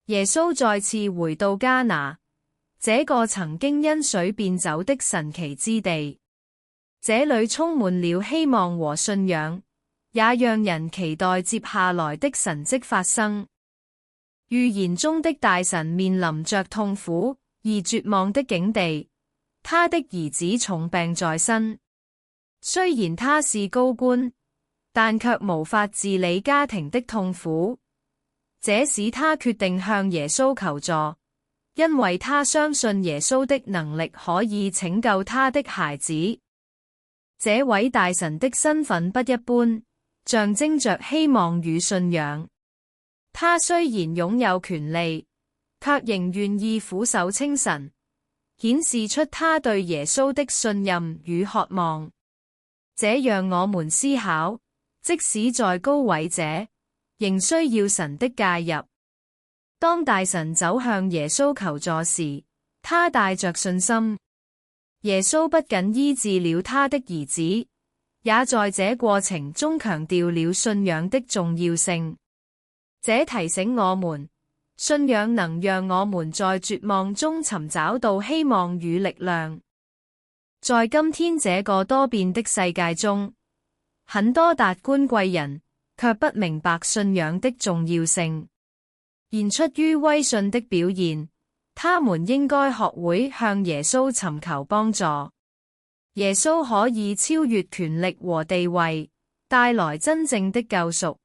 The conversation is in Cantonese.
耶穌再次回到迦拿，這個曾經因水變酒的神奇之地。這裏充滿了希望和信仰，也讓人期待接下來的神蹟發生。預言中的大臣面臨着痛苦而絕望的境地，他的兒子重病在身。雖然他是高官，但卻無法治理家庭的痛苦，這使他決定向耶穌求助，因為他相信耶穌的能力可以拯救他的孩子。這位大臣的身份不一般，象徵着希望與信仰。他雖然擁有權力，卻仍願意俯首稱臣，顯示出他對耶穌的信任與渴望。這讓我們思考，即使在高位者，仍需要神的介入。當大臣走向耶穌求助時，他帶着信心。耶穌不僅醫治了他的兒子，也在這過程中強調了信仰的重要性。這提醒我們，信仰能讓我們在絕望中尋找到希望與力量。在今天這個多變的世界中，很多達官貴人卻不明白信仰的重要性。然出於威信的表現，他們應該學會向耶穌尋求幫助。耶穌可以超越權力和地位，帶來真正的救贖。